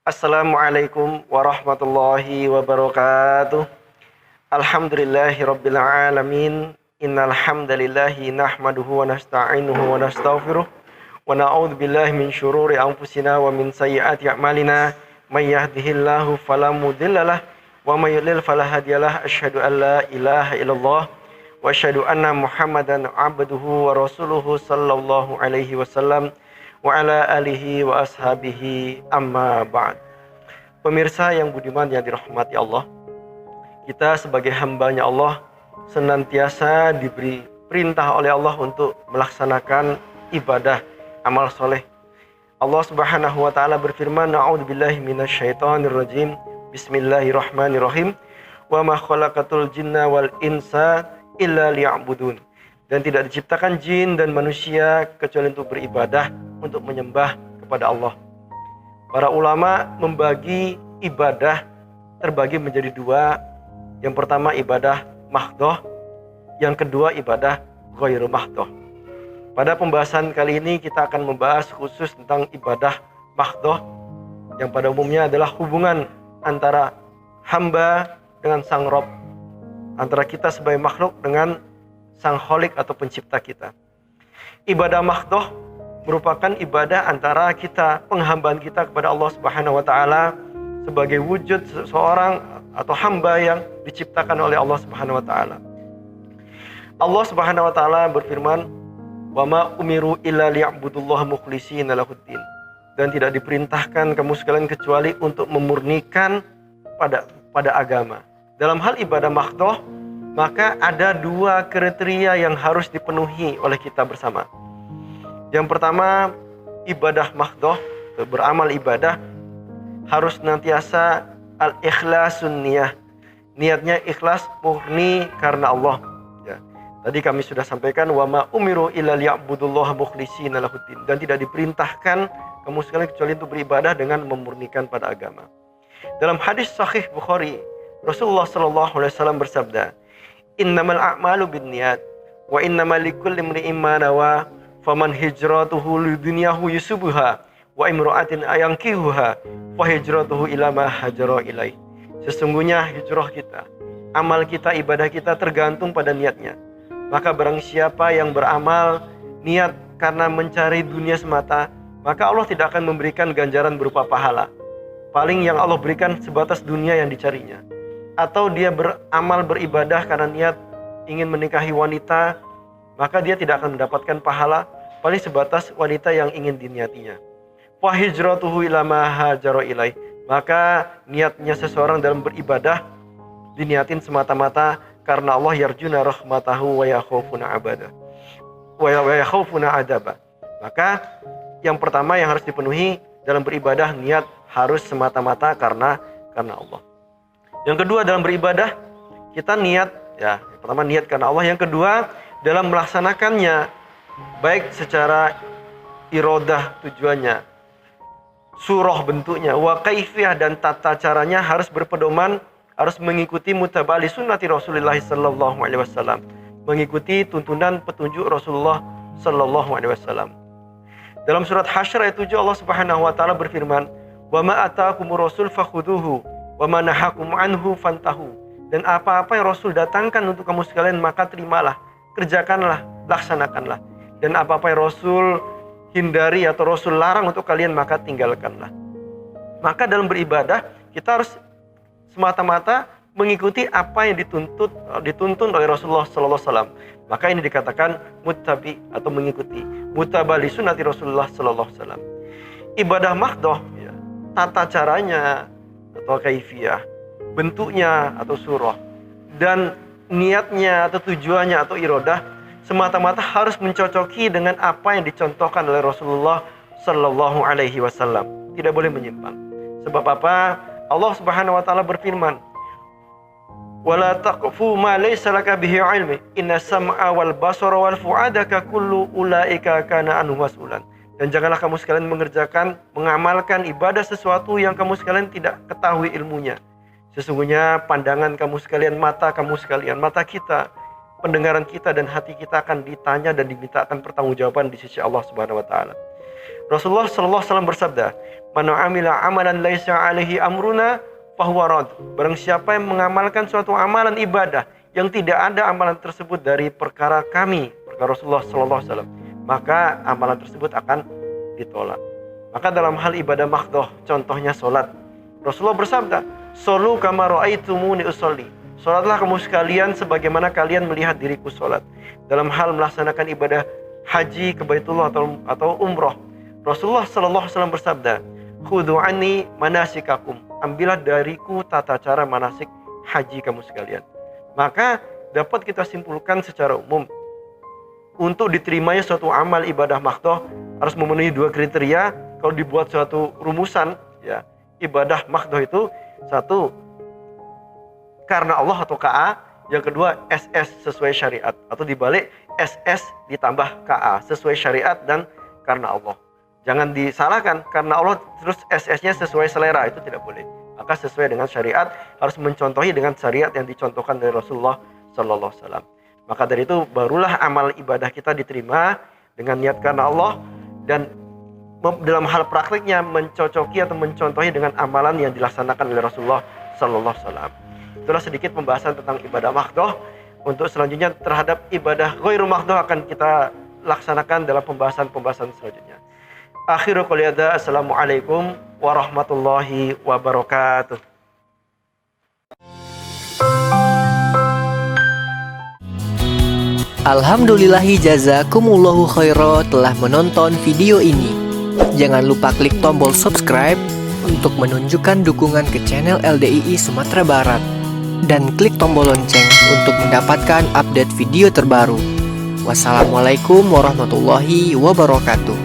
Assalamualaikum warahmatullahi wabarakatuh. Alhamdulillahi rabbil alamin. Innal hamdalillahi nahmaduhu wa nasta'inuhu wa nastaghfiruh wa na'udzu billahi min syururi anfusina wa min sayyiati a'malina. May yahdihillahu fala mudhillalah wa may yudlil fala hadiyalah. Asyhadu an la ilaha illallah wa asyhadu anna Muhammadan abduhu wa rasuluhu sallallahu alaihi wasallam wa ala alihi wa ashabihi amma ba'd. Pemirsa yang budiman yang dirahmati Allah, kita sebagai hambanya Allah senantiasa diberi perintah oleh Allah untuk melaksanakan ibadah amal soleh. Allah Subhanahu wa taala berfirman, "A'udzubillahi minasyaitonir rajim. Bismillahirrahmanirrahim. Wa ma khalaqatul jinna wal insa illa liya'budun." Dan tidak diciptakan jin dan manusia kecuali untuk beribadah, untuk menyembah kepada Allah. Para ulama membagi ibadah terbagi menjadi dua. Yang pertama ibadah mahdhah, yang kedua ibadah ghairu mahdhah. Pada pembahasan kali ini kita akan membahas khusus tentang ibadah mahdhah, yang pada umumnya adalah hubungan antara hamba dengan sang Rabb, antara kita sebagai makhluk dengan sang Khalik atau pencipta kita. Ibadah mahdhah merupakan ibadah antara kita, penghambaan kita kepada Allah Subhanahu wa taala sebagai wujud seseorang atau hamba yang diciptakan oleh Allah Subhanahu wa taala. Allah Subhanahu wa taala berfirman, "Wa ma umiru illa liya'budullaha mukhlishina lahuddin." Dan tidak diperintahkan kamu sekalian kecuali untuk memurnikan pada agama. Dalam hal ibadah mahdhah, maka ada dua kriteria yang harus dipenuhi oleh kita bersama. Yang pertama, ibadah mahdhah, beramal ibadah harus nantiasa al-ikhlasun niyah. Niatnya ikhlas, murni karena Allah. Ya. Tadi kami sudah sampaikan, wa ma umiru illa liya'budullaha mukhlishina lahuddin. Dan tidak diperintahkan kamu sekalian kecuali untuk beribadah dengan memurnikan pada agama. Dalam hadis sahih Bukhari, Rasulullah sallallahu alaihi wasallam bersabda, "Innamal a'malu binniyat wa innamal likulli imri'in ma nawa, faman hijratuhu lidunyahu yusibuha wa imra'atin ayankihuha fa hijratuhu ila ma hajara ilaih." Sesungguhnya hijrah kita, amal kita, ibadah kita tergantung pada niatnya. Maka barang siapa yang beramal niat karena mencari dunia semata, maka Allah tidak akan memberikan ganjaran berupa pahala. Paling yang Allah berikan sebatas dunia yang dicarinya. Atau dia beramal beribadah karena niat ingin menikahi wanita, maka dia tidak akan mendapatkan pahala, paling sebatas wanita yang ingin diniatinya. Fa hijratuhu ila ma hajara ilaih. Maka niatnya seseorang dalam beribadah diniatin semata-mata karena Allah, yarjuna rahmatahu wa yakhafuna abada wa yakhafuna adaba. Maka yang pertama yang harus dipenuhi dalam beribadah, niat harus semata-mata karena Allah. Yang kedua dalam beribadah kita niat, ya, yang pertama niat karena Allah, yang kedua dalam melaksanakannya baik secara iradah tujuannya, surah bentuknya, wa kaifiyah dan tata caranya harus berpedoman, harus mengikuti mutabali sunnati Rasulullah sallallahu alaihi wasallam, mengikuti tuntunan petunjuk Rasulullah sallallahu alaihi wasallam. Dalam surat Hasyr ayat 7 Allah Subhanahu wa taala berfirman, "Wa ma ataakumur rasul fakhuduhu wa ma nahakum anhu fantahu." Dan apa-apa yang Rasul datangkan untuk kamu sekalian maka terimalah, kerjakanlah, laksanakanlah. Dan apa-apa yang Rasul hindari atau Rasul larang untuk kalian maka tinggalkanlah. Maka dalam beribadah kita harus semata-mata mengikuti apa yang dituntun oleh Rasulullah sallallahu alaihi wasallam. Maka ini dikatakan muttabi atau mengikuti, mutabali sunnati Rasulullah sallallahu alaihi wasallam. Ibadah mahdhah, ya, tata caranya atau kaifiyah, bentuknya atau surah, dan niatnya atau tujuannya atau iradah semata-mata harus mencocoki dengan apa yang dicontohkan oleh Rasulullah sallallahu alaihi wasallam. Tidak boleh menyimpang. Sebab apa? Allah Subhanahu wa taala berfirman, "Wala taqfu ma laysa laka bihi ilmi, inna sam'a wal basara wal fu'ada kullu ulaika kana anhu mas'ulan." Dan janganlah kamu sekalian mengamalkan ibadah sesuatu yang kamu sekalian tidak ketahui ilmunya. Sesungguhnya pandangan kamu sekalian, mata kamu sekalian, mata kita, pendengaran kita dan hati kita akan ditanya dan dimintakan pertanggungjawaban di sisi Allah Subhanahu wa taala. Rasulullah sallallahu alaihi wasallam bersabda, "Man 'amila 'amalan laisa 'alaihi amruna fahuwa rad." Barang siapa yang mengamalkan suatu amalan ibadah yang tidak ada amalan tersebut dari perkara kami, perkara Rasulullah sallallahu alaihi wasallam, maka amalan tersebut akan ditolak. Maka dalam hal ibadah mahdhah, contohnya salat, Rasulullah bersabda, "Shollu kama ra'aitumuni usolli." Salatlah kamu sekalian sebagaimana kalian melihat diriku salat. Dalam hal melaksanakan ibadah haji ke Baitullah atau umroh, Rasulullah sallallahu alaihi wasallam bersabda, "Khudhu anni manasikakum." Ambillah dariku tata cara manasik haji kamu sekalian. Maka dapat kita simpulkan secara umum, untuk diterimanya suatu amal ibadah mahdhah harus memenuhi dua kriteria. Kalau dibuat suatu rumusan, ya, ibadah mahdhah itu satu, karena Allah atau KA. Yang kedua, SS sesuai syariat, atau dibalik, SS ditambah KA sesuai syariat dan karena Allah. Jangan disalahkan, karena Allah terus SS-nya sesuai selera, itu tidak boleh. Maka sesuai dengan syariat, harus mencontohi dengan syariat yang dicontohkan dari Rasulullah sallallahu alaihi wasallam. Maka dari itu barulah amal ibadah kita diterima dengan niat karena Allah, dan dalam hal praktiknya mencocoki atau mencontohi dengan amalan yang dilaksanakan oleh Rasulullah sallallahu alaihi wasallam. Itulah sedikit pembahasan tentang ibadah mahdhah. Untuk selanjutnya terhadap ibadah ghairu mahdhah akan kita laksanakan dalam pembahasan selanjutnya. Akhirul qouli hadza, assalamualaikum warahmatullahi wabarakatuh. Alhamdulillahi jazakumullahu khaira telah menonton video ini. Jangan lupa klik tombol subscribe untuk menunjukkan dukungan ke channel LDII Sumatera Barat, dan klik tombol lonceng untuk mendapatkan update video terbaru. Wassalamualaikum warahmatullahi wabarakatuh.